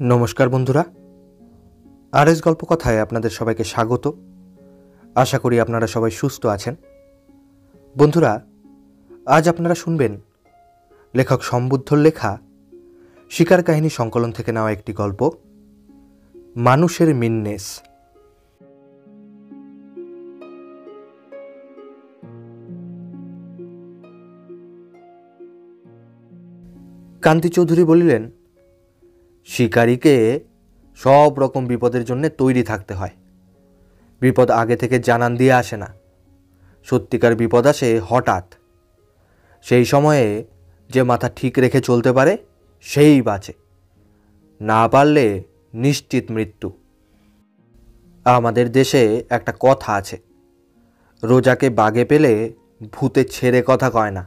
নমস্কার বন্ধুরা, আরএস গল্প কথায় আপনাদের সবাইকে স্বাগত। আশা করি আপনারা সবাই সুস্থ আছেন। বন্ধুরা, আজ আপনারা শুনবেন লেখক সম্বুদ্ধর লেখা শিকার কাহিনী সংকলন থেকে নেওয়া একটি গল্প, মানুষের মিননেস। কান্তি চৌধুরী বলিলেন, শিকারীকে সব রকম বিপদের জন্য তৈরি থাকতে হয়। বিপদ আগে থেকে জানান দিয়ে আসে না, সত্যিকার বিপদ আসে হঠাৎ। সেই সময়ে যে মাথা ঠিক রেখে চলতে পারে সেই বাঁচে, না পারলে নিশ্চিত মৃত্যু। আমাদের দেশে একটা কথা আছে, রোজাকে বাগে পেলে ভূতে ছেড়ে কথা কয় না।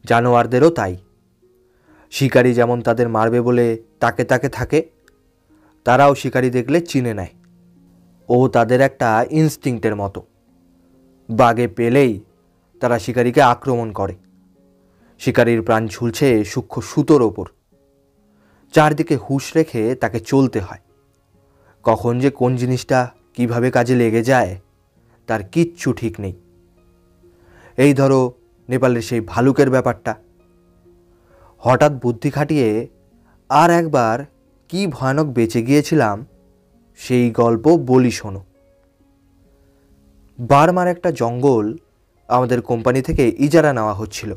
জানোয়ারদেরও তাই। শিকারী যেমন তাদের মারবে বলে তাকে তাকে থাকে, তারাও শিকারী দেখলে চিনে নেয়। ও তাদের একটা ইনস্টিংক্টের মতো। বাগে পেলেই তারা শিকারীকে আক্রমণ করে। শিকারীর প্রাণ ঝুলছে সূক্ষ্ম সুতোর ওপর। চারদিকে হুঁশ রেখে তাকে চলতে হয়। কখন যে কোন জিনিসটা কিভাবে কাজে লেগে যায় তার কিচ্ছু ঠিক নেই। এই ধরো নেপালের সেই ভালুকের ব্যাপারটা। হঠাৎ বুদ্ধি খাটিয়ে আর একবার কি ভয়ানক বেঁচে গিয়েছিলাম সেই গল্প বলি শোনো। বার্মার একটা জঙ্গল আমাদের কোম্পানি থেকে ইজারা নেওয়া হচ্ছিল।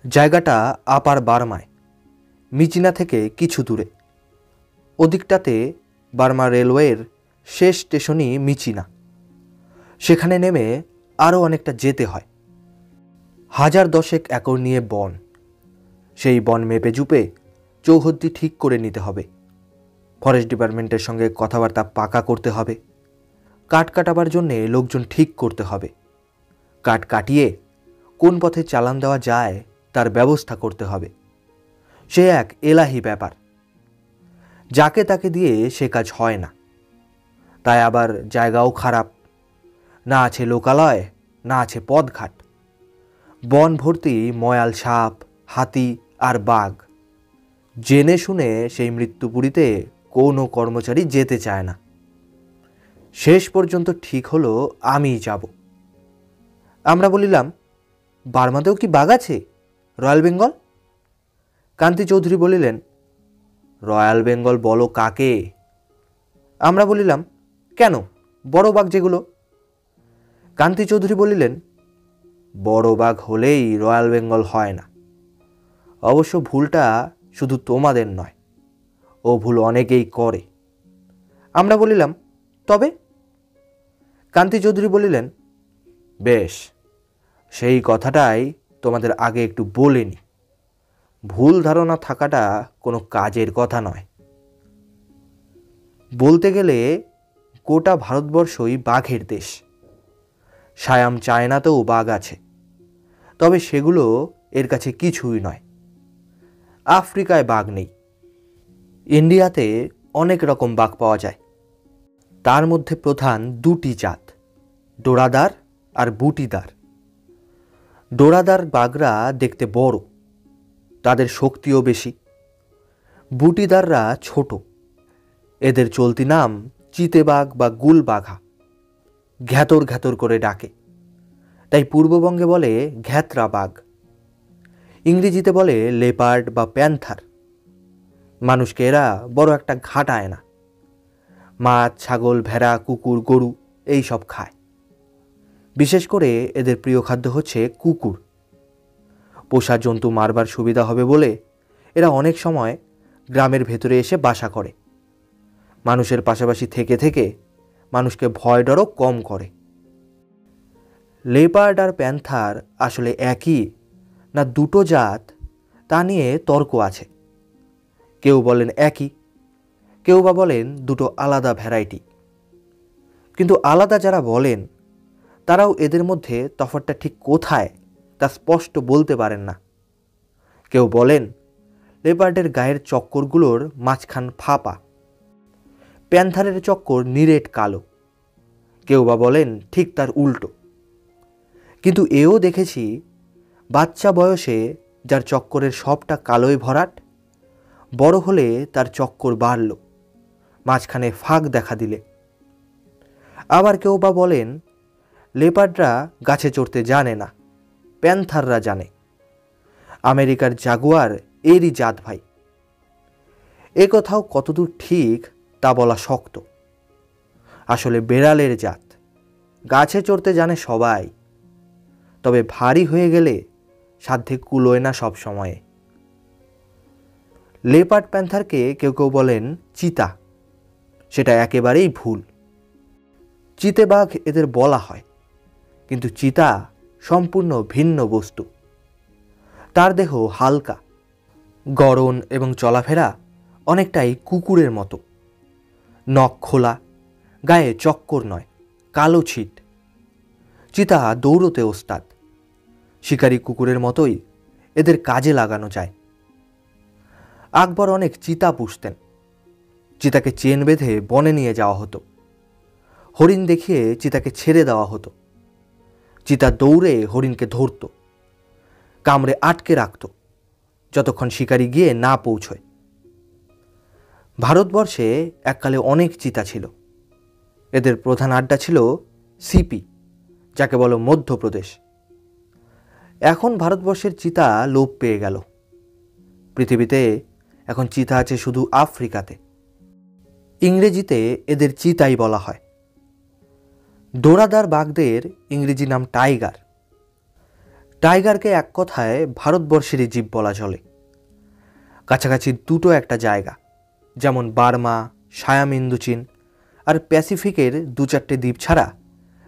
জায়গাটা আপার বার্মায়, মিচিনা থেকে কিছু দূরে। ওদিকটাতে বার্মা রেলওয়ের শেষ স্টেশনই মিচিনা। সেখানে নেমে আরও অনেকটা যেতে হয়। 1010 একর নিয়ে বন। সেই বন মেপে জুপে চৌহদ্দি ঠিক করে নিতে হবে। ফরেস্ট ডিপার্টমেন্টের সঙ্গে কথাবার্তা পাকা করতে হবে। কাঠ কাটাবার জন্যে লোকজন ঠিক করতে হবে। কাঠ কাটিয়ে কোন পথে চালান দেওয়া যায় তার ব্যবস্থা করতে হবে। সে এক এলাহি ব্যাপার। যাকে তাকে দিয়ে সে কাজ হয় না। তাই আবার জায়গাও খারাপ। না আছে লোকালয়, না আছে পথঘাট। বন ভর্তি ময়াল সাপ, হাতি আর বাঘ। জেনে শুনে সেই মৃত্যুপুরীতে কোনো কর্মচারী যেতে চায় না। শেষ পর্যন্ত ঠিক হলো আমিই যাব। আমরা বলিলাম, বার্মাতেও কি বাঘ আছে? রয়্যাল বেঙ্গল? কান্তি চৌধুরী বলিলেন, রয়্যাল বেঙ্গল বলো কাকে? আমরা বলিলাম, কেন, বড় বাঘ যেগুলো। কান্তি চৌধুরী বলিলেন, বড় বাঘ হলেই রয়্যাল বেঙ্গল হয় না। অবশ্য ভুলটা শুধু তোমাদের নয়, ও ভুল অনেকেই করে। আমরা বলিলাম, তবে? কান্তি চৌধুরী বলিলেন, বেশ, সেই কথাটাই তোমাদের আগে একটু বলিনি। ভুল ধারণা থাকাটা কোনো কাজের কথা নয়। বলতে গেলে গোটা ভারতবর্ষই বাঘের দেশ। সায়াম চায়নাতেও বাঘ আছে, তবে সেগুলো এর কাছে কিছুই নয়। আফ্রিকায় বাঘ নেই। ইন্ডিয়াতে অনেক রকম বাঘ পাওয়া যায়। তার মধ্যে প্রধান দুটি জাত, ডোরাদার আর বুটিদার। ডোরাদার বাঘরা দেখতে বড়, তাদের শক্তিও বেশি। বুটিদাররা ছোট। এদের চলতি নাম চিতেবাঘ বা গুলবাঘা। ঘ্যাতর ঘ্যাতর করে ডাকে, তাই পূর্ববঙ্গে বলে ঘ্যাতরা বাঘ। ইংরেজিতে বলে লেপার্ড বা প্যান্থার। মানুষকে এরা বড় একটা ঘাটায় না। মাছ, ছাগল, ভেড়া, কুকুর, গরু এই সব খায়। বিশেষ করে এদের প্রিয় খাদ্য হচ্ছে কুকুর। পোষা জন্তু মারবার সুবিধা হবে বলে এরা অনেক সময় গ্রামের ভেতরে এসে বাসা করে। মানুষের পাশাপাশি থেকে থেকে মানুষকে ভয় ডরও কম করে। লেপার্ড আর প্যান্থার আসলে একই না দুটো জাত তা নিয়ে তর্ক আছে। কেউ বলেন একই, কেউ বা বলেন দুটো আলাদা ভ্যারাইটি। কিন্তু আলাদা যারা বলেন তারাও এদের মধ্যে তফাৎটা ঠিক কোথায় তা স্পষ্ট বলতে পারেন না। কেউ বলেন লেপার্ডের গায়ের চক্করগুলোর মাঝখান ফাঁপা, প্যান্থারের চক্কর নিরেট কালো। কেউ বা বলেন ঠিক তার উল্টো। কিন্তু এও দেখেছি, বাচ্চা বয়সে যার চক্করের সবটা কালোয় ভরাট, বড় হলে তার চক্কর বাড়ল, মাঝখানে ফাঁক দেখা দিলে। আবার কেউ বা বলেন লেপার্ডরা গাছে চড়তে জানে না, প্যান্থাররা জানে। আমেরিকার জাগুয়ার এরই জাত ভাই। এ কথাও কতদূর ঠিক তা বলা শক্ত। আসলে বেড়ালের জাত, গাছে চড়তে জানে সবাই, তবে ভারী হয়ে গেলে সাধ্যে কুলোয় না সব সময়ে। লেপার্ড প্যান্থারকে কেউ কেউ বলেন চিতা, সেটা একেবারেই ভুল। চিতে বাঘ এদের বলা হয়, কিন্তু চিতা সম্পূর্ণ ভিন্ন বস্তু। তার দেহ হালকা, গড়ন এবং চলাফেরা অনেকটাই কুকুরের মতো। নখ খোলা, গায়ে চক্কর নয়, কালো ছিট। চিতা দৌড়তে ওস্তাদ। শিকারী কুকুরের মতোই এদের কাজে লাগানো যায়। আকবর অনেক চিতা পুষতেন। চিতাকে চেন বেঁধে বনে নিয়ে যাওয়া হতো। হরিণ দেখিয়ে চিতাকে ছেড়ে দেওয়া হতো। চিতা দৌড়ে হরিণকে ধরত, কামড়ে আটকে রাখত, যতক্ষণ শিকারী গিয়ে না পৌঁছয়। ভারতবর্ষে এককালে অনেক চিতা ছিল। এদের প্রধান আড্ডা ছিল সিপি, যাকে বলো মধ্যপ্রদেশ। এখন ভারতবর্ষের চিতা লোপ পেয়ে গেল। পৃথিবীতে এখন চিতা আছে শুধু আফ্রিকাতে। ইংরেজিতে এদের চিতাই বলা হয়। ডোরাদার বাঘদের ইংরেজি নাম টাইগার। টাইগারকে এক কথায় ভারতবর্ষেরই জীব বলা চলে। কাছাকাছি দুটো একটা জায়গা, যেমন বার্মা, সায়াম ইন্দোচীন আর প্যাসিফিকের দু চারটে দ্বীপ ছাড়া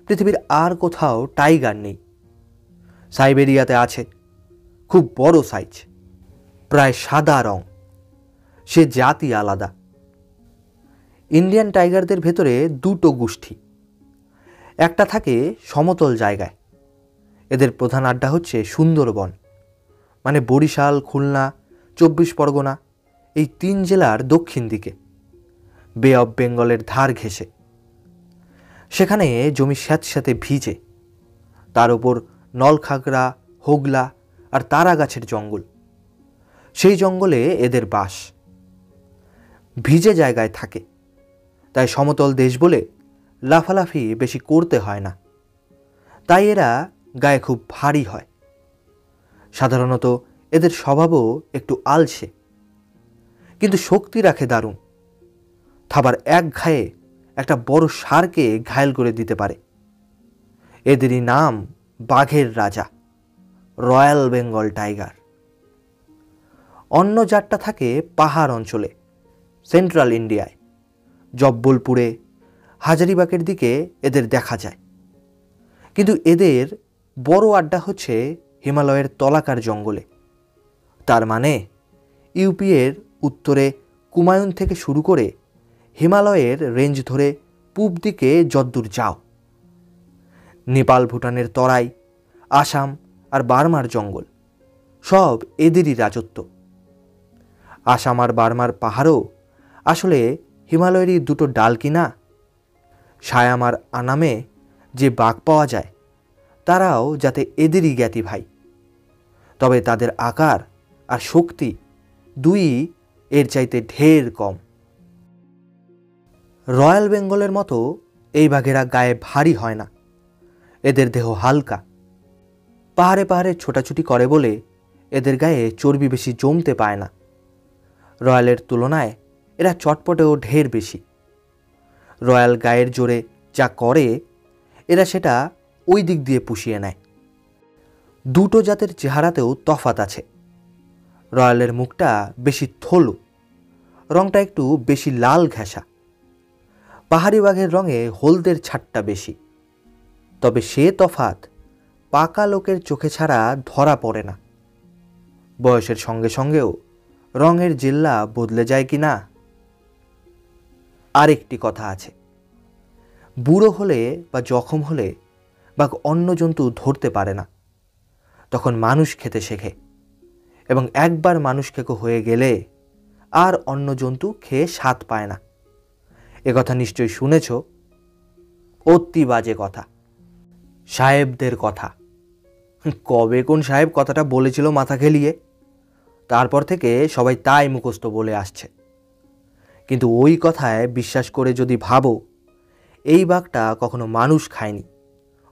পৃথিবীর আর কোথাও টাইগার নেই। সাইবেরিয়াতে আছে, খুব বড় সাইজ, প্রায় সাদা রং। সে জাতি আলাদা। ইন্ডিয়ান টাইগারদের ভেতরে দুটো গোষ্ঠী। একটা থাকে সমতল জায়গায়। এদের প্রধান আড্ডা হচ্ছে সুন্দরবন, মানে বরিশাল, খুলনা, 24 পরগনা, এই 3 জেলার দক্ষিণ দিকে, বে অফ বেঙ্গলের ধার ঘেঁষে। সেখানে জমি স্যাঁতস্যাঁতে ভিজে, তার উপর নলখাগড়া, হোগলা আর তারা গাছের জঙ্গল। সেই জঙ্গলে এদের বাস। ভিজে জায়গায় থাকে, তাই সমতল দেশ বলে লাফালাফি বেশি করতে হয় না। তাই এরা গায়ে খুব ভারী হয়। সাধারণত এদের স্বভাবও একটু আলসে, কিন্তু শক্তি রাখে দারুণ। থাবার এক ঘায়ে একটা বড় ষাঁড়কে ঘায়েল করে দিতে পারে। এদেরই নাম বাঘের রাজা, রয়্যাল বেঙ্গল টাইগার। অন্য জাতটা থাকে পাহাড় অঞ্চলে, সেন্ট্রাল ইন্ডিয়ায়, জব্বলপুরে, হাজারিবাগের দিকে এদের দেখা যায়। কিন্তু এদের বড় আড্ডা হচ্ছে হিমালয়ের তলাকার জঙ্গলে। তার মানে ইউপিএর উত্তরে কুমায়ুন থেকে শুরু করে হিমালয়ের রেঞ্জ ধরে পূব দিকে যদ্দূর যাও। নেপাল, ভুটানের তরাই, আসাম আর বার্মার জঙ্গল সব এদেরই রাজত্ব। আসাম আর বার্মার পাহাড়ও আসলে হিমালয়েরই দুটো ডাল কিনা। সায়াম আর আনামে যে বাঘ পাওয়া যায় তারাও যাতে এদেরই জ্ঞাতি ভাই। তবে তাদের আকার আর শক্তি দুই এর চাইতে ঢের কম। রয়্যাল বেঙ্গলের মতো এই বাঘেরা গায়ে ভারী হয় না। এদের দেহ হালকা। পাহাড়ে পাহাড়ে ছোটাছুটি করে বলে এদের গায়ে চর্বি বেশি জমতে পায় না। রয়্যালের তুলনায় এরা চটপটেও ঢের বেশি। রয়্যাল গায়ের জোরে যা করে এরা সেটা ওই দিক দিয়ে পুষিয়ে নেয়। দুটো জাতের চেহারাতেও তফাৎ আছে। রয়্যালের মুখটা বেশি থলু, রংটা একটু বেশি লাল ঘেঁষা। পাহাড়ি বাঘের রঙে হলদের ছাটটা বেশি। তবে সে তফাৎ পাকা লোকের চোখে ছাড়া ধরা পড়ে না। বয়সের সঙ্গে সঙ্গেও রঙের জেল্লা বদলে যায় কি না। আরেকটি কথা আছে, বুড়ো হলে বা জখম হলে বাঘ অন্য জন্তু ধরতে পারে না, তখন মানুষ খেতে শেখে, এবং একবার মানুষ খেকো হয়ে গেলে আর অন্য জন্তু খেয়ে স্বাদ পায় না। একথা নিশ্চয়ই শুনেছ। অতি বাজে কথা, সাহেবদের কথা। কবে কোন সাহেব কথাটা বলেছিল মাথা খেলিয়ে, তারপর থেকে সবাই তাই মুখস্থ বলে আসছে। কিন্তু ওই কথায় বিশ্বাস করে যদি ভাবো এই বাঘটা কখনো মানুষ খায়নি,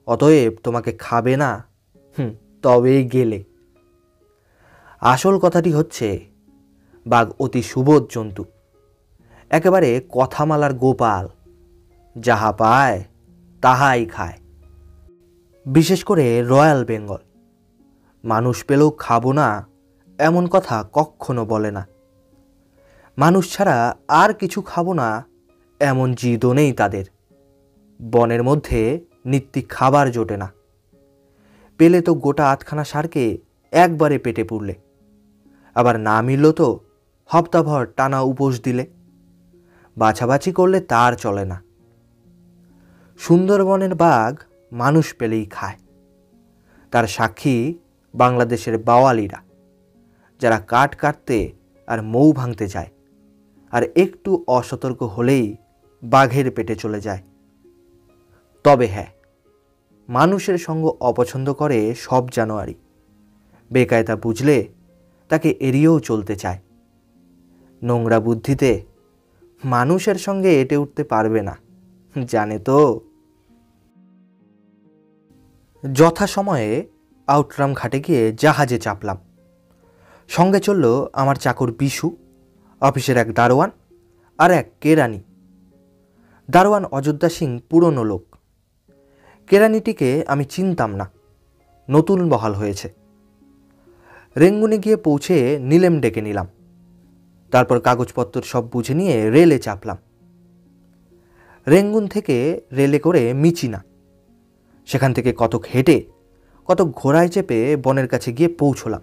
অতএব তোমাকে খাবে না, তবেই গেলে। আসল কথাটি হচ্ছে বাঘ অতি সুবোধ জন্তু, একেবারে কথামালার গোপাল, যাহা পায় তাহাই খায়। বিশেষ করে রয়্যাল বেঙ্গল মানুষ পেলেও খাবো না এমন কথা কখনো বলে না। মানুষ ছাড়া আর কিছু খাবো না এমন জিদও নেই তাদের। বনের মধ্যে নিত্যি খাবার জোটে না, পেলে তো গোটা 8খানা ষাঁড়কে একবারে পেটে পুরলে, আবার না মিলল তো হপ্তাভর টানা উপোস দিলে। বাছাবাছি করলে তার চলে না। সুন্দরবনের বাঘ মানুষ পেলেই খায়, তার সাক্ষী বাংলাদেশের বাওয়ালিরা, যারা কাঠ কাটতে আর মৌ ভাঙতে যায়, আর একটু অসতর্ক হলেই বাঘের পেটে চলে যায়। তবে হ্যাঁ, মানুষের সঙ্গ অপছন্দ করে সব জানোয়ারই, বেকায়দা বুঝলে তাকে এড়িয়েও চলতে চায়। নোংরা বুদ্ধিতে মানুষের সঙ্গে এঁটে উঠতে পারবে না, জানে তো। যথাসময়ে আউটরাম ঘাটে গিয়ে জাহাজে চাপলাম। সঙ্গে চলল আমার চাকর বিশু, অফিসের এক দারোয়ান আর এক কেরানি। দারোয়ান অযোধ্যা সিং পুরনো লোক, কেরানিটিকে আমি চিনতাম না, নতুন বহাল হয়েছে। রেঙ্গুনে গিয়ে পৌঁছে নিলেম ডেকে নিলাম। তারপর কাগজপত্র সব বুঝে নিয়ে রেলে চাপলাম। রেঙ্গুন থেকে রেলে করে মিচিনা, সেখান থেকে কতক হেঁটে কতক ঘোড়ায় চেপে বনের কাছে গিয়ে পৌঁছলাম।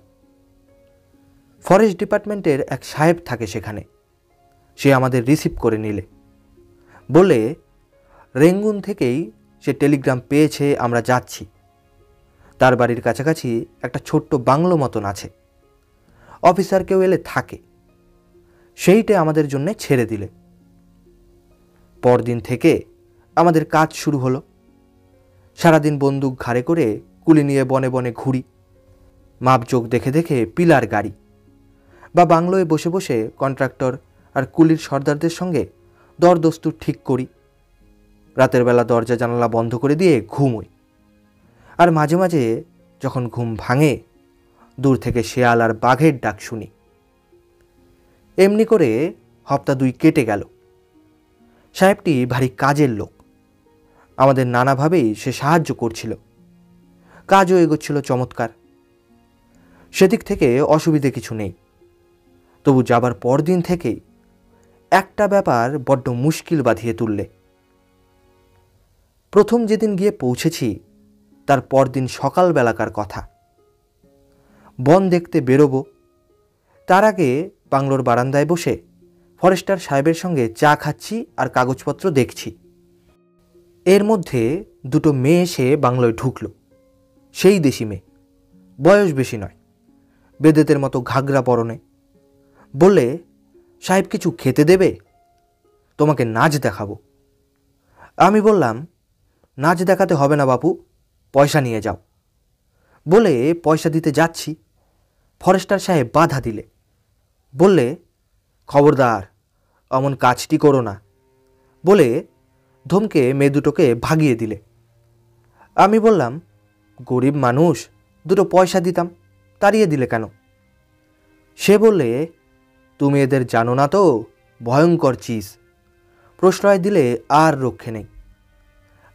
ফরেস্ট ডিপার্টমেন্টের এক সাহেব থাকে সেখানে, সে আমাদের রিসিভ করে নিলে। বলে রেঙ্গুন থেকেই সে টেলিগ্রাম পেয়েছে আমরা যাচ্ছি। তার বাড়ির কাছাকাছি একটা ছোট্ট বাংলো মতন আছে, অফিসার কেউ এলে থাকে, সেইটে আমাদের জন্য ছেড়ে দিলে। পরদিন থেকে আমাদের কাজ শুরু হলো। সারাদিন বন্দুক ঘাড়ে করে কুলি নিয়ে বনে বনে ঘুরি, মাপজোক দেখে দেখে পিলার গাড়ি, বা বাংলোয় বসে বসে কন্ট্রাক্টর আর কুলির সর্দারদের সঙ্গে দরদস্তুর ঠিক করি। রাতের বেলা দরজা জানালা বন্ধ করে দিয়ে ঘুমোই, আর মাঝে মাঝে যখন ঘুম ভাঙে দূর থেকে শেয়াল আর বাঘের ডাক শুনি। এমনি করে হপ্তা 2 কেটে গেল। সাহেবটি ভারী কাজের লোক, আমাদের নানাভাবেই সে সাহায্য করছিল, কাজও এগোচ্ছিল চমৎকার। সেদিক থেকে অসুবিধে কিছু নেই। তবু যাবার পরদিন থেকেই একটা ব্যাপার বড্ড মুশকিল বাঁধিয়ে তুললে। প্রথম যেদিন গিয়ে পৌঁছেছি তার পরদিন সকালবেলাকার কথা। বন দেখতে বেরোবো, তার আগে বাংলোর বারান্দায় বসে ফরেস্টার সাহেবের সঙ্গে চা খাচ্ছি আর কাগজপত্র দেখছি। এর মধ্যে 2 মেয়ে এসে বাংলোয় ঢুকলো। সেই দেশি মেয়ে, বয়স বেশি নয়, বেদেতের মতো ঘাগরা পরনে। বললে, সাহেব কিছু খেতে দেবে? তোমাকে নাচ দেখাবো। আমি বললাম, নাচ দেখাতে হবে না বাপু, পয়সা নিয়ে যাও। বলে পয়সা দিতে যাচ্ছি, ফরেস্টার সাহেব বাধা দিলে। বললে, খবরদার অমন কাজটি করো না, বলে ধমকে মেয়ে দুটোকে ভাগিয়ে দিলে। আমি বললাম, গরিব মানুষ, 2 পয়সা দিতাম, তাড়িয়ে দিলে কেন? সে বললে, তুমি এদের জানো না তো, ভয়ঙ্কর চিজ, প্রশ্রয় দিলে আর রক্ষে নেই।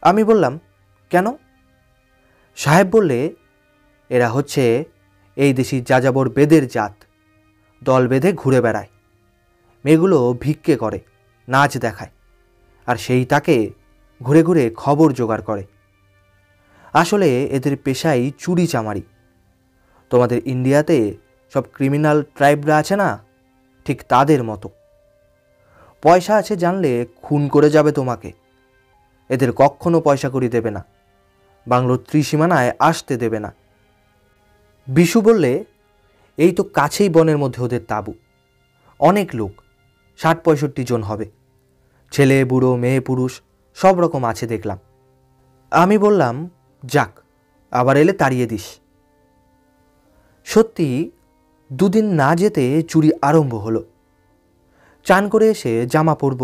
আমি বললাম, কেন? সাহেব বললে, এরা হচ্ছে এই দেশি যাযাবর বেদের জাত, দল বেঁধে ঘুরে বেড়ায়, মেয়েগুলো ভিক্ষে করে, নাচ দেখায়, আর সেই তাকে ঘুরে ঘুরে খবর জোগাড় করে। আসলে এদের পেশাই চুরি চামারি। তোমাদের ইন্ডিয়াতে সব ক্রিমিনাল ট্রাইবরা আছে না, ঠিক তাদের মতো। পয়সা আছে জানলে খুন করে যাবে তোমাকে। এদের কখনো পয়সা করি দেবে না, বাংলোর ত্রিসীমানায় আসতে দেবে না। বিশু বললে, এই তো কাছেই বনের মধ্যে ওদের তাঁবু, অনেক লোক, 60-65 জন হবে, ছেলে বুড়ো মেয়ে পুরুষ সব রকম আছে দেখলাম। আমি বললাম, যাক, আবার এলে তাড়িয়ে দিস। সত্যি দুদিন না যেতে চুরি আরম্ভ হলো। চান করে এসে জামা পরব,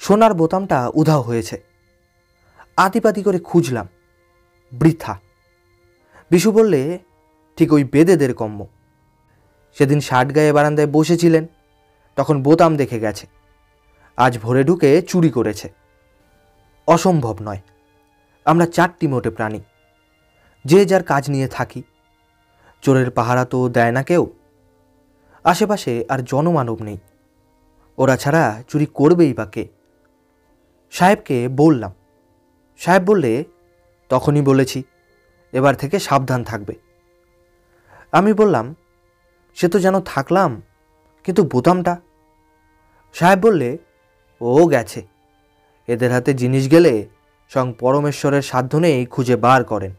সোনার বোতামটা উধাও হয়েছে। আতিপাতি করে খুঁজলাম, বৃথা। বিশু বললে, ঠিক ওই বেদেদের কম্ম। সেদিন শার্ট গায়ে বারান্দায় বসেছিলেন, তখন বোতাম দেখে গেছে। আজ ভোরে ঢুকে চুরি করেছে। অসম্ভব নয়। আমরা 4টি মোটে প্রাণী, যে যার কাজ নিয়ে থাকি। চোরের পাহারা তো দেয় না কেউ। আশেপাশে আর জনমানব নেই, ওরা ছাড়া চুরি করবেই বা কে? সাহেবকে বললাম। সাহেব বললে, তখনই বলেছি, এবার থেকে সাবধান থাকবে। আমি বললাম, সে তো যেন থাকলাম, কিন্তু বোতামটা? সাহেব বললে, ও গেছে। এদের হাতে জিনিস গেলে স্বয়ং পরমেশ্বরের সাধ্য নেই খুঁজে বার করেন।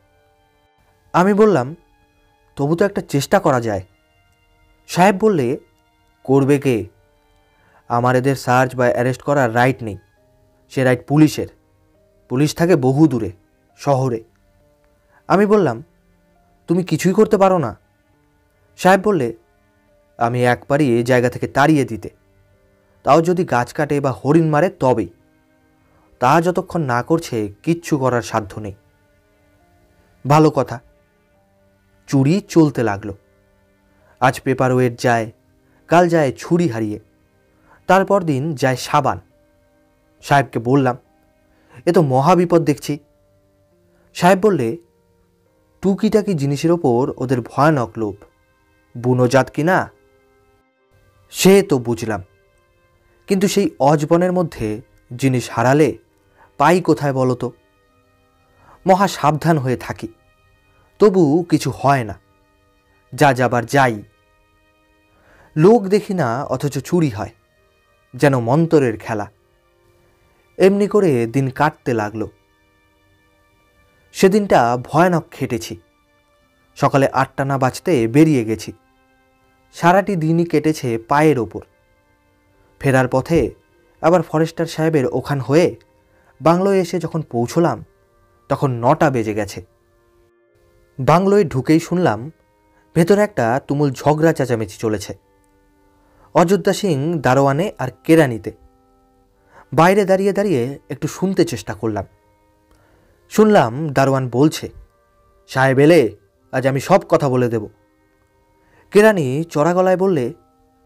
আমি বললাম, তবু তো একটা চেষ্টা করা যায়। সাহেব বললে, করবে কে? আমার এদের সার্চ বা অ্যারেস্ট করার রাইট নেই। সে রাইট পুলিশের। পুলিশ থাকে বহু দূরে, শহরে। আমি বললাম, তুমি কিছুই করতে পারো না? সাহেব বললে, আমি একবারই এই জায়গা থেকে তাড়িয়ে দিতে, তাও যদি গাছ কাটে বা হরিণ মারে তবেই। তা যতক্ষণ না করছে কিচ্ছু করার সাধ্য নেই। ভালো কথা। চুরি চলতে লাগলো। আজ পেপার ওয়েট যায়, কাল যায় ছুরি হারিয়ে, তারপর দিন যায় সাবান। সাহেবকে বললাম, এ তো মহাবিপদ দেখছি। সাহেব বললে, টুকিটাকি জিনিসের ওপর ওদের ভয়ানক লোভ। বুনো জাত কিনা? সে তো বুঝলাম, কিন্তু সেই অজবনের মধ্যে জিনিস হারালে পাই কোথায় বলো তো? মহা সাবধান হয়ে থাকি, তবু কিছু হয় না। যা যাবার যাই। লোক দেখি না, অথচ চুরি হয়, যেন মন্তরের খেলা। এমনি করে দিন কাটতে লাগলো। সেদিনটা ভয়ানক খেটেছি। সকালে 8টা না বাজতে বেরিয়ে গেছি। সারাটি দিনই কেটেছে পায়ের ওপর। ফেরার পথে আবার ফরেস্টার সাহেবের ওখান হয়ে বাংলোয় এসে যখন পৌঁছলাম, তখন 9টা বেজে গেছে। বাংলোয় ঢুকেই শুনলাম ভেতরে একটা তুমুল ঝগড়া চেঁচামেচি চলেছে। অযোধ্যা সিং দারোয়ানে আর কেরানিতে। বাইরে দাঁড়িয়ে দাঁড়িয়ে একটু শুনতে চেষ্টা করলাম। শুনলাম দারোয়ান বলছে, সাহেব এলে আজ আমি সব কথা বলে দেব। কেরানি চড়া গলায় বললে,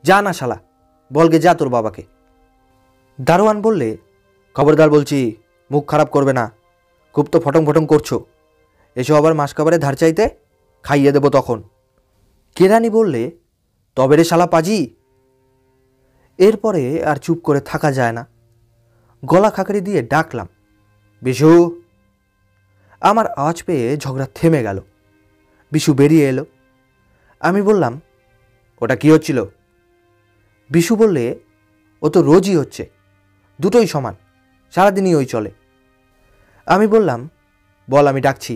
যা না শালা, বলগে যা তোর বাবাকে। দারোয়ান বললে, খবরদার বলছি, মুখ খারাপ করবে না। খুব তো ফটং ফটং করছো। এসো আবার মাসকাবারে ধার চাইতে, খাইয়ে দেব তখন। কেরানি বললে, তবে রে শালা পাজি। এরপরে আর চুপ করে থাকা যায় না। গলা খাকারি দিয়ে ডাকলাম, বিশু। আমার আওয়াজ পেয়ে ঝগড়া থেমে গেল। বিশু বেরিয়ে এলো। আমি বললাম, ওটা কি হচ্ছিল? বিশু বললে, ও তো রোজই হচ্ছে, দুটোই সমান, সারাদিনই ওই চলে। আমি বললাম, বল, আমি ডাকছি।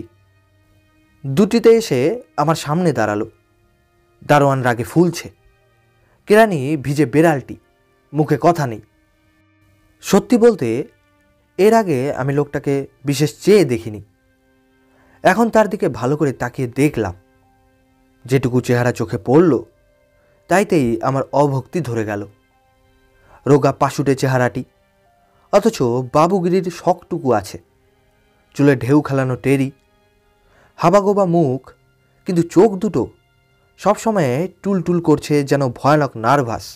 দুটিতে এসে আমার সামনে দাঁড়ালো। দারোয়ান রাগে ফুলছে। কেরানি ভিজে বেড়ালটি, মুখে কথা নেই। সত্যি বলতে এর আগে আমি লোকটাকে বিশেষ চেয়ে দেখিনি। এখন তার দিকে ভালো করে তাকিয়ে দেখলাম। যেটুকু চেহারা চোখে পড়ল, তাইতেই আমার অভক্তি ধরে গেল। রোগা পাশুটে চেহারাটি, অথচ বাবুগিরির শখটুকু আছে। চুলে ঢেউ খেলানো টেরি, হাবাগোবা মুখ, কিন্তু চোখ দুটো সবসময় টুলটুল করছে, যেন ভয়ানক নার্ভাস।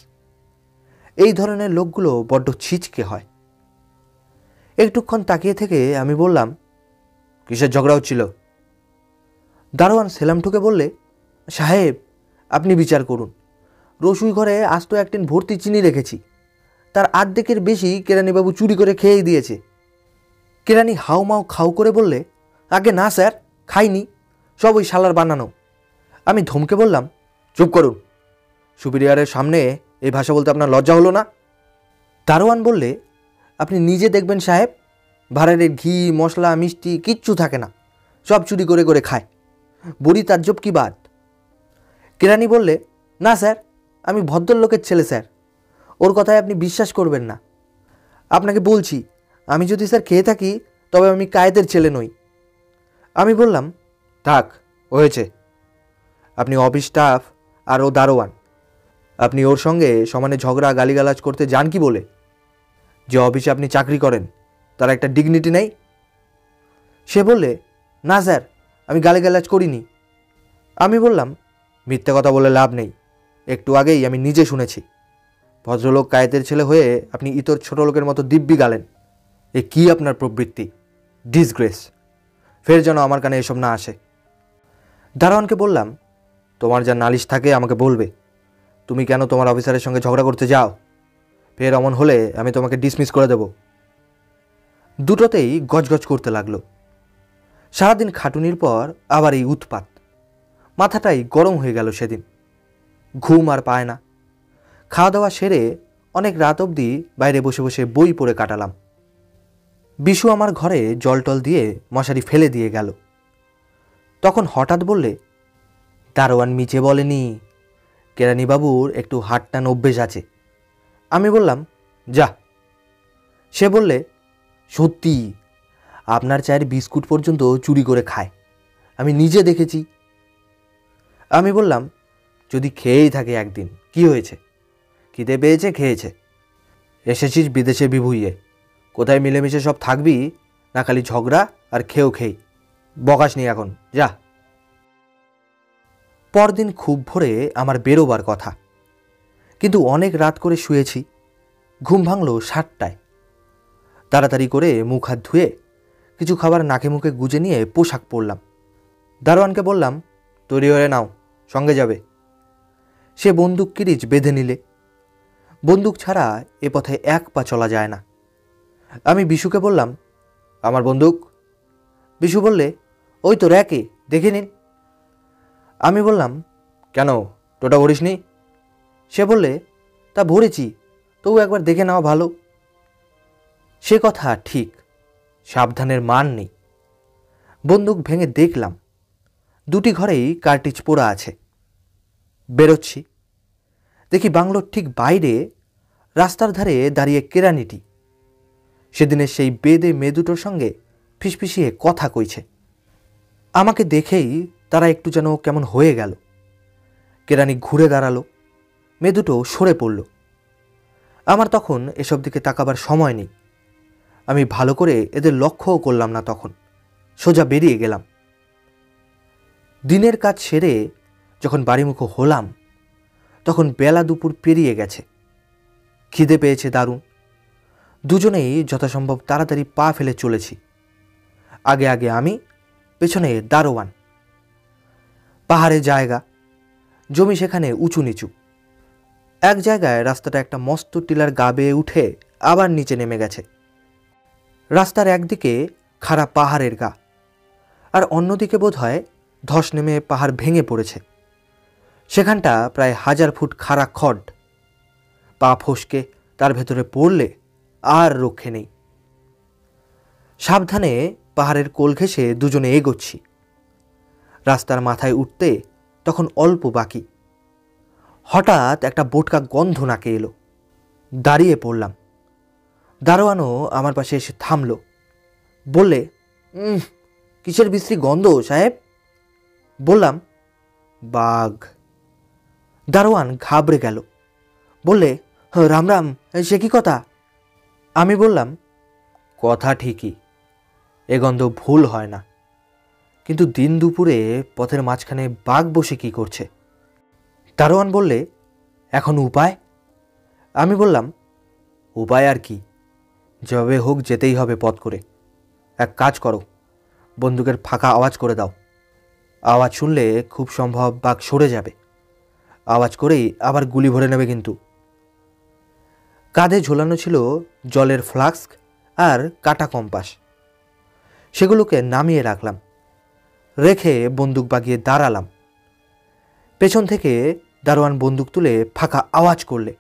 এই ধরনের লোকগুলো বড্ড ছিচকে হয়। একটুক্ষণ তাকিয়ে থেকে আমি বললাম, কিসের ঝগড়া হচ্ছিল? দারোয়ান সেলাম ঠুকে বললে, সাহেব আপনি বিচার করুন। রসুই ঘরে আস্ত 1 টিন ভর্তি চিনি রেখেছি, তার আর্ধেকের বেশি কেরানিবাবু চুরি করে খেয়েই দিয়েছে। কেরানি হাউমাউ খাউ করে বললে, আগে না স্যার, খাইনি, সব ওই শালার বানানো। আমি ধমকে বললাম, চুপ করুন। সুপিরিয়রের সামনে এই ভাষা বলতে আপনার লজ্জা হলো না? দারোয়ান বললে, আপনি নিজে দেখবেন সাহেব, ভাড়ারের ঘি মশলা মিষ্টি কিচ্ছু থাকে না, সব চুরি করে করে খায়। বুড়ি তাজ্জব কি বাত। কেরানি বললে, না স্যার, আমি ভদ্রলোকের ছেলে স্যার, ওর কথায় আপনি বিশ্বাস করবেন না। আপনাকে বলছি, আমি যদি স্যার খেয়ে থাকি তবে আমি কায়েদের ছেলে নই। আমি বললাম, থাক হয়েছে, আপনি অফিস স্টাফ আর ও দারোয়ান। আপনি ওর সঙ্গে সমানে ঝগড়া গালিগালাজ করতে যান কি বলে? যে অফিসে আপনি চাকরি করেন তার একটা ডিগনিটি নেই? সে বললে, না স্যার, আমি গালিগালাজ করিনি। আমি বললাম, মিথ্যে কথা বলে লাভ নেই, একটু আগেই আমি নিজে শুনেছি। ভদ্রলোক কায়েতের ছেলে হয়ে আপনি ইতর ছোট লোকের মতো দিব্যি গালেন। এ কি আপনার প্রবৃত্তি? ডিসগ্রেস। ফের যেন আমার কানে এসব না আসে। দারোয়ানকে বললাম, তোমার যা নালিশ থাকে আমাকে বলবে। তুমি কেন তোমার অফিসারের সঙ্গে ঝগড়া করতে যাও? ফের অমন হলে আমি তোমাকে ডিসমিস করে দেব। দুটোতেই গজগজ করতে লাগলো। সারাদিন খাটুনির পর আবার এই উৎপাত। মাথাটাই গরম হয়ে গেল সেদিন। ঘুম আর পায় না। খাওয়া দাওয়া সেরে অনেক রাত অবধি বাইরে বসে বসে বই পড়ে কাটালাম। বিশু আমার ঘরে জল টল দিয়ে মশারি ফেলে দিয়ে গেল। তখন হঠাৎ বললে, দারোয়ান মিছে বলেনি, কেরানিবাবুর একটু হাট টান অভ্যেস আছে। আমি বললাম, যা। সে বললে, সত্যি, আপনার চায়ের বিস্কুট পর্যন্ত চুরি করে খায়, আমি নিজে দেখেছি। আমি বললাম, যদি খেয়েই থাকে একদিন কি হয়েছে? খিদে পেয়েছে, খেয়েছে। এসেছিস বিদেশে বিভুইয়ে, কোথায় মিলেমিশে সব থাকবি না খালি ঝগড়া আর খেয়েও খেই। বকাস নি এখন, যা। পরদিন খুব ভোরে আমার বেরোবার কথা, কিন্তু অনেক রাত করে শুয়েছি। ঘুম ভাঙল 7টায়। তাড়াতাড়ি করে মুখ হাত ধুয়ে কিছু খাবার নাকে মুখে গুজে নিয়ে পোশাক পরলাম। দারোয়ানকে বললাম, তৈরি হয়ে নাও, সঙ্গে যাবে। সে বন্দুক কিরিচ বেঁধে নিলে। বন্দুক ছাড়া এ পথে এক পা চলা যায় না। আমি বিশুকে বললাম, আমার বন্দুক? বিশু বললে, ওই তো র্যাকে, দেখে নিন। আমি বললাম, কেন, টোটা ভরিসনি? সে বললে, তা ভরেছি, তবু একবার দেখে নেওয়া ভালো। সে কথা ঠিক, সাবধানের মান নেই। বন্দুক ভেঙে দেখলাম, দুটি ঘরেই কার্টিজ পোড়া আছে। বেরোচ্ছি, দেখি বাংলোর ঠিক বাইরে রাস্তার ধারে দাঁড়িয়ে কেরানিটি। সেদিনের সেই বেদে মেয়ে দুটোর সঙ্গে ফিসফিসিয়ে কথা কইছে। আমাকে দেখেই তারা একটু যেন কেমন হয়ে গেল। কেরানি ঘুরে দাঁড়ালো, মেয়ে দুটো সরে পড়ল। আমার তখন এসব দিকে তাকাবার সময় নেই। আমি ভালো করে এদের লক্ষ্যও করলাম না। তখন সোজা বেরিয়ে গেলাম। দিনের কাজ সেরে যখন বাড়িমুখো হলাম, তখন বেলা দুপুর পেরিয়ে গেছে। খিদে পেয়েছে দারুণ। দুজনেই যথাসম্ভব তাড়াতাড়ি পা ফেলে চলেছি। আগে আগে আমি, পেছনে দারোয়ান। পাহাড়ে জায়গা, জমি সেখানে উঁচু নিচু। এক জায়গায় রাস্তাটা একটা মস্ত টিলার গা বেয়ে উঠে আবার নিচে নেমে গেছে। রাস্তার একদিকে খাড়া পাহাড়ের গা, আর অন্যদিকে বোধ হয় ধস নেমে পাহাড় ভেঙে পড়েছে। সেখানটা প্রায় 1000 ফুট খাড়া খড়। পা ফসকে তার ভেতরে পড়লে আর রক্ষে নেই। সাবধানে পাহাড়ের কোল ঘেঁষে দুজনে এগোচ্ছি। রাস্তার মাথায় উঠতে তখন অল্প বাকি। হঠাৎ একটা বোটকা গন্ধ নাকে এলো। দাঁড়িয়ে পড়লাম। দারোয়ানও আমার পাশে এসে থামল। বললে, কিসের বিশ্রী গন্ধ সাহেব? বললাম, বাঘ। দারোয়ান ঘাবড়ে গেল। বললে, রাম রাম, সে কি কথা? আমি বললাম, কথা ঠিকই, এ গন্ধ ভুল হয় না, কিন্তু দিন দুপুরে পথের মাঝখানে বাঘ বসে কি করছে? দারোয়ান বললে, এখন উপায়? আমি বললাম, উপায় আর কি, যেভাবে হোক যেতেই হবে পথ করে। এক কাজ করো, বন্দুকের ফাঁকা আওয়াজ করে দাও। আওয়াজ শুনলে খুব সম্ভব বাঘ সরে যাবে। আওয়াজ করেই আবার গুলি ভরে নেবে কিন্তু। কাঁধে ঝোলানো ছিল জলের ফ্লাস্ক আর কাটা কম্পাস। সেগুলোকে নামিয়ে রাখলাম। রেখে বন্দুক বাগিয়ে দাঁড়ালাম। পেছন থেকে দারোয়ান বন্দুক তুলে ফাঁকা আওয়াজ করলে।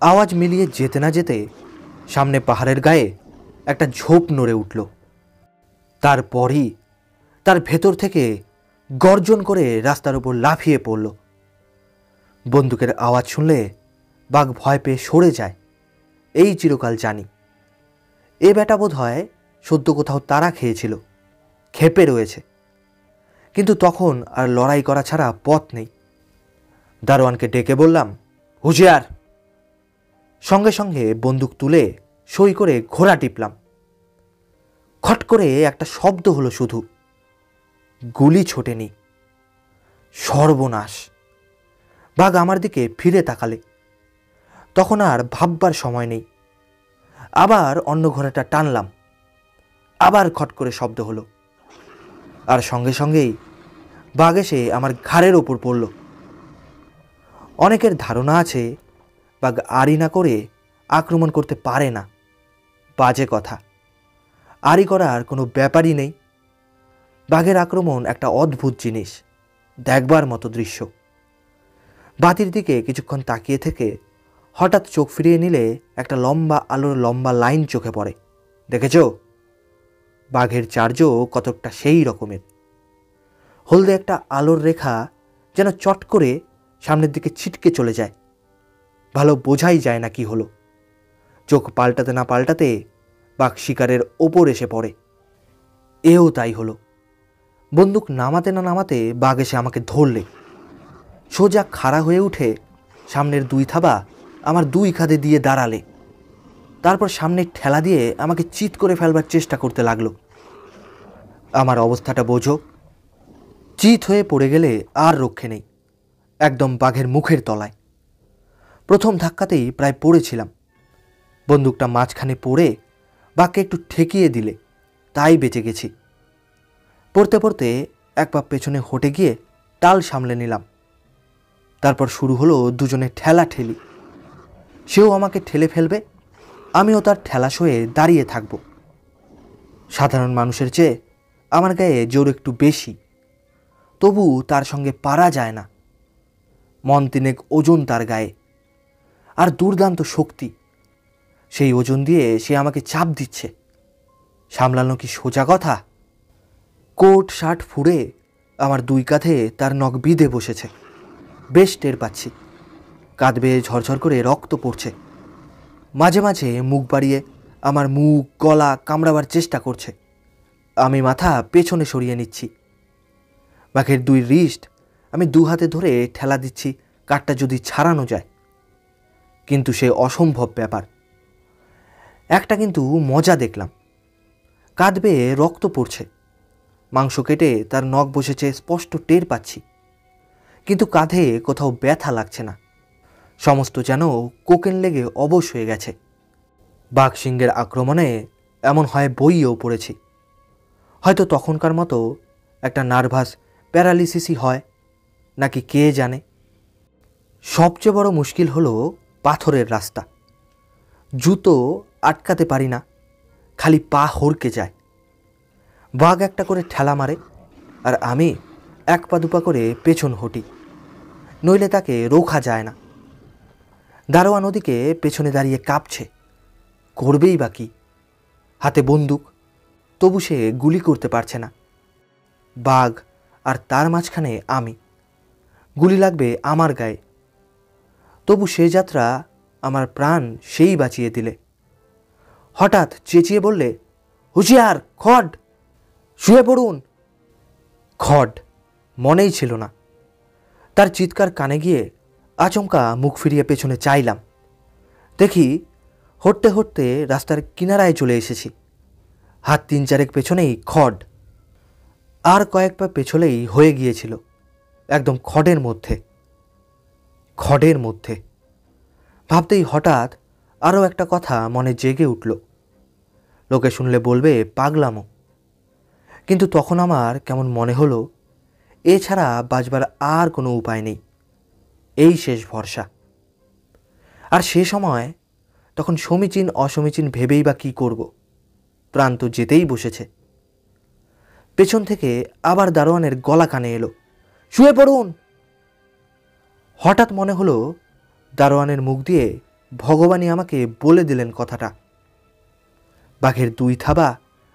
আওয়াজ মিলিয়ে যেতে না যেতে সামনে পাহাড়ের গায়ে একটা ঝোপ নড়ে উঠল। তারপরই তার ভেতর থেকে গর্জন করে রাস্তার উপর লাফিয়ে পড়ল। বন্দুকের আওয়াজ শুনলে বাঘ ভয় পেয়ে সরে যায়, এই চিরকাল জানি। এ বেটা বোধ হয় সদ্য কোথাও তাড়া খেয়েছিল, ক্ষেপে রয়েছে। কিন্তু তখন আর লড়াই করা ছাড়া পথ নেই। দারোয়ানকে ডেকে বললাম, হুঁশিয়ার। সঙ্গে সঙ্গে বন্দুক তুলে সই করে ঘোড়া টিপলাম। খট করে একটা শব্দ হলো, শুধু গুলি ছোটেনি। সর্বনাশ! বাঘ আমার দিকে ফিরে তাকালে। তখন আর ভাববার সময় নেই। আবার অন্য ঘোড়াটা টানলাম। আবার খট করে শব্দ হলো, আর সঙ্গে সঙ্গেই বাঘ এসে আমার ঘাড়ের ওপর পড়ল। অনেকের ধারণা আছে বাঘ আড়ি না করে আক্রমণ করতে পারে না। বাজে কথা। আড়ি করার কোনো ব্যাপারই নেই। বাঘের আক্রমণ একটা অদ্ভুত জিনিস, দেখবার মতো দৃশ্য। বাতির দিকে কিছুক্ষণ তাকিয়ে থেকে হঠাৎ চোখ ফিরিয়ে নিলে একটা লম্বা আলোর লম্বা লাইন চোখে পড়ে। দেখেছ? বাঘের চার্জও কতকটা সেই রকমের। হলদে একটা আলোর রেখা যেন চট করে সামনের দিকে ছিটকে চলে যায়। ভালো বোঝাই যায় না কি হলো। চোখ পাল্টাতে না পাল্টাতে বাঘ শিকারের ওপর এসে পড়ে। এও তাই হলো। বন্দুক নামাতে না নামাতে বাঘ এসে আমাকে ধরলে। সোজা খাড়া হয়ে উঠে সামনের দুই থাবা আমার দুই কাঁধে দিয়ে দাঁড়ালে। তারপর সামনে ঠেলা দিয়ে আমাকে চিৎ করে ফেলবার চেষ্টা করতে লাগলো। আমার অবস্থাটা বোঝো। চিৎ হয়ে পড়ে গেলে আর রক্ষে নেই, একদম বাঘের মুখের তলায়। প্রথম ধাক্কাতেই প্রায় পড়েছিলাম। বন্দুকটা মাঝখানে পড়ে বাঘকে একটু ঠেকিয়ে দিলে, তাই বেঁচে গেছি। পড়তে পড়তে এক পা পেছনে হটে গিয়ে টাল সামলে নিলাম। তারপর শুরু হলো দুজনে ঠেলা ঠেলি। সেও আমাকে ঠেলে ফেলবে, আমিও তার ঠেলা সয়ে দাঁড়িয়ে থাকব। সাধারণ মানুষের চেয়ে আমার গায়ে জোর একটু বেশি, তবু তার সঙ্গে পারা যায় না। মন তিনেক ওজন তার গায়ে, আর দুর্দান্ত শক্তি। সেই ওজন দিয়ে সে আমাকে চাপ দিচ্ছে। সামলানো কি সোজা কথা? কোট শার্ট ফুঁড়ে আমার দুই কাঁধে তার নখ বিঁধে বসেছে। বেশ টের পাচ্ছি। কাঁধ বেয়ে ঝরঝর করে রক্ত পড়ছে। মাঝে মাঝে মুখ বাড়িয়ে আমার মুখ গলা কামড়াবার চেষ্টা করছে। আমি মাথা পেছনে সরিয়ে নিচ্ছি। বাঘের দুই রিস্ট আমি দু হাতে ধরে ঠেলা দিচ্ছি, কাঠটা যদি ছাড়ানো যায়। কিন্তু সে অসম্ভব ব্যাপার। একটা কিন্তু মজা দেখলাম। কাঁধ বেয়ে রক্ত পড়ছে, মাংস কেটে তার নখ বসেছে স্পষ্ট টের পাচ্ছি, কিন্তু কাঁধে কোথাও ব্যথা লাগছে না। সমস্ত যেন কোকেন লেগে অবশ হয়ে গেছে। বাঘ সিংহের আক্রমণে এমন হয় বইয়েও পড়েছি। হয়তো তখনকার মতো একটা নার্ভাস প্যারালিসিসই হয় নাকি কে জানে। সবচেয়ে বড় মুশকিল হলো পাথরের রাস্তা। জুতো আটকাতে পারি না, খালি পা হড়কে যায়। বাঘ একটা করে ঠেলা মারে, আর আমি এক পা দুপা করে পেছন হটি, নইলে তাকে রোখা যায় না। দারোয়ান ওদিকে পেছনে দাঁড়িয়ে কাঁপছে, করবেই বা কি? হাতে বন্দুক, তবু সে গুলি করতে পারছে না। বাঘ আর তার মাঝখানে আমি, গুলি লাগবে আমার গায়ে। তবু সে যাত্রা আমার প্রাণ সেই বাঁচিয়ে দিলে। হঠাৎ চেঁচিয়ে বললে, হুঁশিয়ার, খড, শুয়ে পড়ুন। খড মনেই ছিল না। তার চিৎকার কানে গিয়ে আচমকা মুখ ফিরিয়ে পেছনে চাইলাম। দেখি হটতে হটতে রাস্তার কিনারায় চলে এসেছি। হাত তিন চারেক পেছনেই খড। আর কয়েক পা পেছলেই হয়ে গিয়েছিল একদম খডের মধ্যে। খডের মধ্যে ভাবতেই হঠাৎ আরও একটা কথা মনে জেগে উঠল। লোকে শুনলে বলবে পাগলামো, কিন্তু তখন আমার কেমন মনে হলো এছাড়া বাঁচবার আর কোনো উপায় নেই, এই শেষ ভরসা। আর সে সময় তখন সমীচীন অসমীচীন ভেবেই বা কী করব, প্রাণ তো যেতেই বসেছে। পেছন থেকে আবার দারোয়ানের গলা কানে এলো, শুয়ে পড়ুন। হঠাৎ মনে হলো দারোয়ানের মুখ দিয়ে ভগবানই আমাকে বলে দিলেন কথাটা। বাঘের দুই থাবা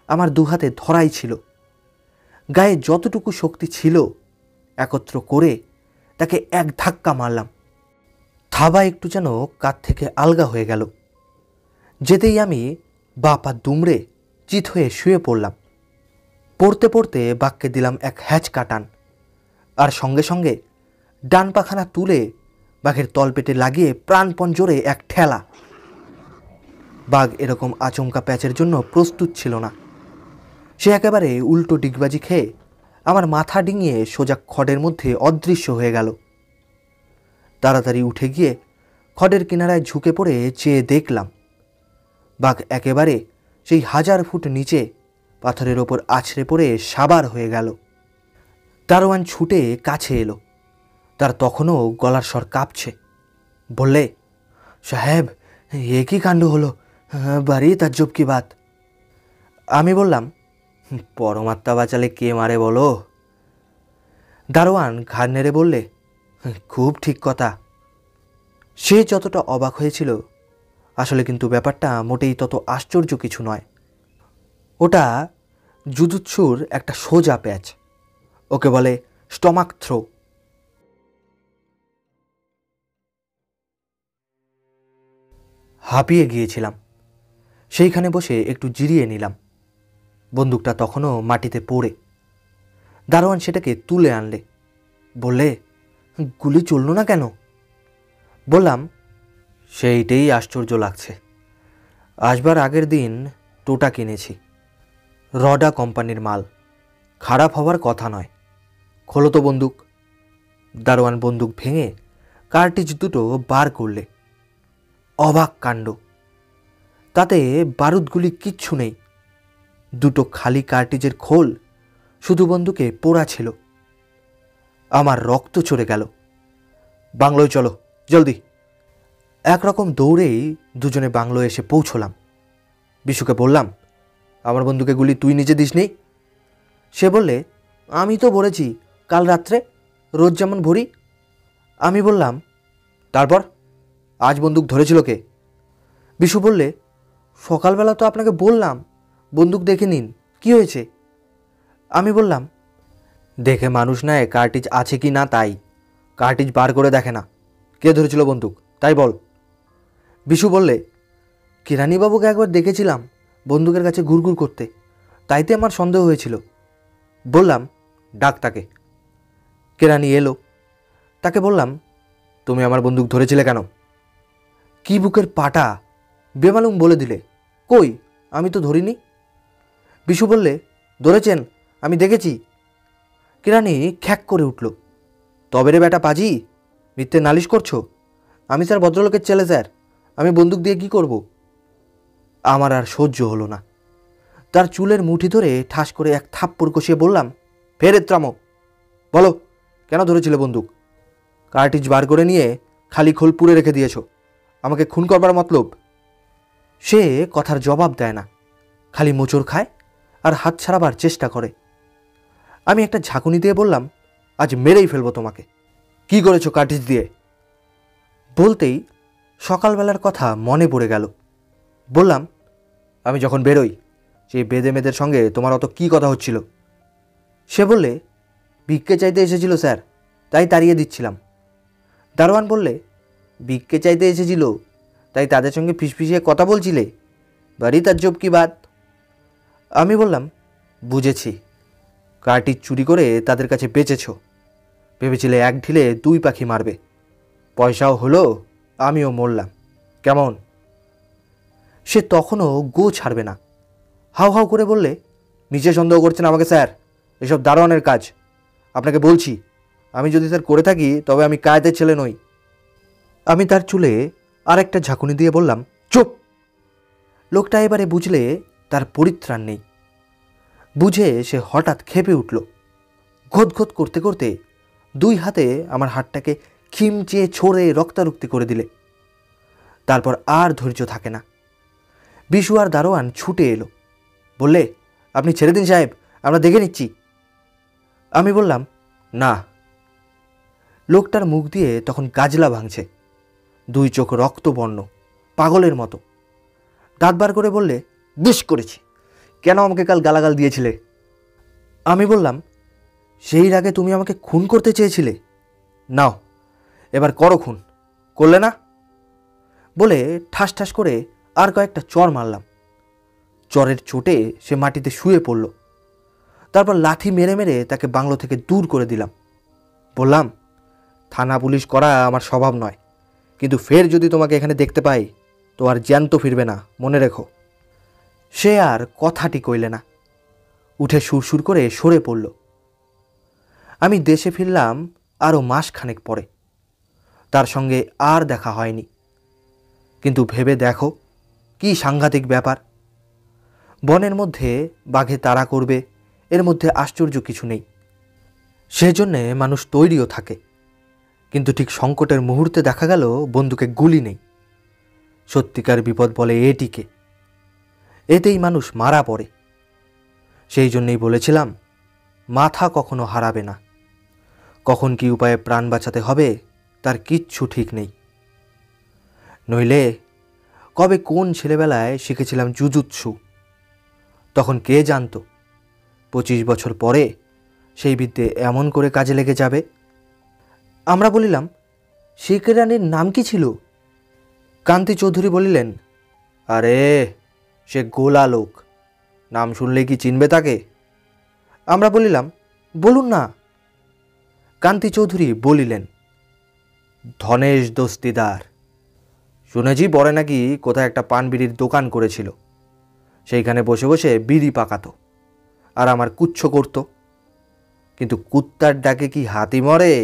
আমার দু হাতে ধরাই ছিল। গায়ে যতটুকু শক্তি ছিল একত্র করে তাকে এক ধাক্কা মারলাম। থাবা একটু যেন কাঁধ থেকে আলগা হয়ে গেল। যেতেই আমি বা পা দুমড়ে চিত হয়ে শুয়ে পড়লাম। পড়তে পড়তে বাঘকে দিলাম এক হ্যাঁচকা টান, আর সঙ্গে সঙ্গে ডান পাখানা তুলে বাঘের তলপেটে লাগিয়ে প্রাণপণ জোরে এক ঠেলা। বাঘ এরকম আচমকা প্যাচের জন্য প্রস্তুত ছিল না। সে একেবারে উল্টো ডিগবাজি খেয়ে আমার মাথা ডিঙিয়ে সোজা খড়ের মধ্যে অদৃশ্য হয়ে গেল। তাড়াতাড়ি উঠে গিয়ে খড়ের কিনারায় ঝুঁকে পড়ে চেয়ে দেখলাম, বাঘ একেবারে সেই 1000 ফুট নিচে পাথরের ওপর আছড়ে পড়ে সাবার হয়ে গেল। দারোয়ান ছুটে কাছে এলো। তার তখনও গলার স্বর কাঁপছে। বললে, সাহেব, এ কি কাণ্ড হলো, বাড়ি তাজ্জব কি বাত। আমি বললাম, পরমাত্মা বাঁচালে কে মারে বলো। দারোয়ান ঘাড় নেড়ে বললে, খুব ঠিক কথা। সে যতটা অবাক হয়েছিল, আসলে কিন্তু ব্যাপারটা মোটেই তত আশ্চর্য কিছু নয়। ওটা জুজুৎসুর একটা সোজা প্যাচ, ওকে বলে স্টমাক থ্রো। হাঁপিয়ে গিয়েছিলাম। সেইখানে বসে একটু জিরিয়ে নিলাম। বন্দুকটা তখনও মাটিতে পড়ে। দারোয়ান সেটাকে তুলে আনলে। বললে, গুলি চলল না কেন? বললাম, সেইটাই আশ্চর্য লাগছে। আসবার আগের দিন টোটা কিনেছি, রডা কোম্পানির মাল, খারাপ হওয়ার কথা নয়। খোলো তো বন্দুক। দারোয়ান বন্দুক ভেঙে কার্টিজ দুটো বার করলে। অবাক কাণ্ড, তাতে বারুদগুলি কিচ্ছু নেই। দুটো খালি কার্টিজের খোল শুধু বন্দুকে পোড়া ছিল। আমার রক্ত চড়ে গেল। বাংলোয় চলো, জলদি। একরকম দৌড়েই দুজনে বাংলোয় এসে পৌঁছলাম। বিশুকে বললাম, আমার বন্দুকে গুলি তুই নিজে দিসনি? সে বললে, আমি তো ভরেছি কাল রাত্রে, রোজ যেমন ভরি। আমি বললাম, তারপর আজ বন্দুক ধরেছিল কে? বিশু বললে, সকালবেলা তো আপনাকে বললাম বন্দুক দেখে নিন, কি হয়েছে? আমি বললাম, দেখে মানুষ নেয় কার্টিজ আছে কি না তাই, কার্টিজ বার করে দেখে না। কে ধরেছিল বন্দুক তাই বল। বিশু বললে, কিরানিবাবুকে একবার দেখেছিলাম বন্দুকের কাছে ঘুরঘুর করতে, তাইতে আমার সন্দেহ হয়েছিল। বললাম, ডাক তাকে। কেরানি এলো। তাকে বললাম, তুমি আমার বন্দুক ধরেছিলে কেন? কি বুকের পাটা, বেমালুম বলে দিলে। কই, আমি তো ধরিনি। বিশু বললে, ধরেছেন, আমি দেখেছি। কেরানি খ্যাক করে উঠল। তবে রে বেটা পাজি, মিথ্যে নালিশ করছো? আমি স্যার ভদ্রলোকের ছেলে স্যার, আমি বন্দুক দিয়ে কি করব? আমার আর সহ্য হলো না। তার চুলের মুঠি ধরে ঠাস করে এক থাপ্পড় কষিয়ে বললাম, ফের ত্রামো, বলো কেন ধরেছিলে বন্দুক? কার্টিজ বার করে নিয়ে খালি খোল পুড়ে রেখে দিয়েছ, আমাকে খুন করবার মতলব? সে কথার জবাব দেয় না, খালি মোচড় খায় আর হাত ছাড়াবার চেষ্টা করে। আমি একটা ঝাঁকুনি দিয়ে বললাম, আজ মেরেই ফেলবো তোমাকে। কি করেছো কার্টিজ দিয়ে? বলতেই সকালবেলার কথা মনে পড়ে গেল। বললাম, আমি যখন বেরোই সেই বেদে মেয়েদের সঙ্গে তোমার অত কি কথা হচ্ছিল? সে বললে, ভিক্ষে চাইতে এসেছিল স্যার, তাই তাড়িয়ে দিচ্ছিলাম। দারোয়ান বললে, ভিক্ষে চাইতে এসেছিল তাই তাদের সঙ্গে ফিসফিসিয়ে কথা বলছিলে? বাড়ি তাজ্জব কি বাত। আমি বললাম, বুঝেছি, কার্টিজ চুরি করে তাদের কাছে বেচেছ। ভেবেছিলে এক ঢিলে 2 পাখি মারবে। পয়সাও হলো, আমিও মরলাম। কেমন? সে তখনও গো ছাড়বে না। হাউ হাউ করে বললে, নিচে সন্দেহ করছেন আমাকে স্যার? এসব দারোয়ানের কাজ। আপনাকে বলছি, আমি যদি স্যার করে থাকি তবে আমি কায়েতের ছেলে নই। আমি তার চুলে আর একটা ঝাঁকুনি দিয়ে বললাম, চুপ। লোকটা এবারে বুঝলে তার পরিত্রাণ নেই। বুঝে সে হঠাৎ খেপে উঠল। ঘোত করতে করতে 2 হাতে আমার হাতটাকে খিমচে ছড়ে রক্তারক্তি করে দিলে। তারপর আর ধৈর্য থাকে না। বিশু আর দারোয়ান ছুটে এলো। বললে, আপনি ছেড়ে দিন সাহেব, আমরা দেখে নিচ্ছি। আমি বললাম, না। লোকটার মুখ দিয়ে তখন গাজলা ভাঙছে, 2 চোখ রক্তবর্ণ, পাগলের মতো। দাঁত বার করে বললে, বেশ করেছি, কেন আমাকে কাল গালাগাল দিয়েছিলে? আমি বললাম, সেই রাগে তুমি আমাকে খুন করতে চেয়েছিলে, নাও এবার করো খুন, করলে না? বলে ঠাস ঠাস করে আর কয়েকটা চড় মারলাম। চরের চোটে সে মাটিতে শুয়ে পড়ল। তারপর লাঠি মেরে মেরে তাকে বাংলো থেকে দূর করে দিলাম। বললাম, থানা পুলিশ করা আমার স্বভাব নয়, কিন্তু ফের যদি তোমাকে এখানে দেখতে পাই তো আর জ্যান্ত ফিরবে না, মনে রেখো। সে আর কথাটি কইলে না, উঠে সুরসুর করে সরে পড়ল। আমি দেশে ফিরলাম আরও মাসখানেক পরে। তার সঙ্গে আর দেখা হয়নি। কিন্তু ভেবে দেখো কি সাংঘাতিক ব্যাপার। বনের মধ্যে বাঘে তাড়া করবে, এর মধ্যে আশ্চর্য কিছু নেই। সেজন্যে মানুষ তৈরিও থাকে। কিন্তু ঠিক সংকটের মুহূর্তে দেখা গেল বন্দুকে গুলি নেই। সত্যিকার বিপদ বলে এটিকে। এতেই মানুষ মারা পড়ে। সেই জন্যেই বলেছিলাম, মাথা কখনো হারাবে না। কখন কি উপায়ে প্রাণ বাঁচাতে হবে তার কিচ্ছু ঠিক নেই। নইলে কবে কোন ছেলেবেলায় শিখেছিলাম জুজুৎসু, তখন কে জানত 25 বছর পরে সেই বিদ্যে এমন করে কাজে লেগে যাবে। আমরা বলিলাম, শেখ রানীর নাম কি ছিল? কান্তি চৌধুরী বলিলেন, আরে সে গোলা লোক, নাম শুনলে কি চিনবে তাকে? আমরা বলিলাম, বলুন না। কান্তি চৌধুরী বলিলেন, ধনেশ দস্তিদার। শুনেছি পরে নাকি কোথায় একটা পান বিড়ির দোকান করেছিল, সেইখানে বসে বসে বিড়ি পাকাতো আর আমার কুচ্ছ করত। কিন্তু কুত্তার ডাকে কি হাতি মরে?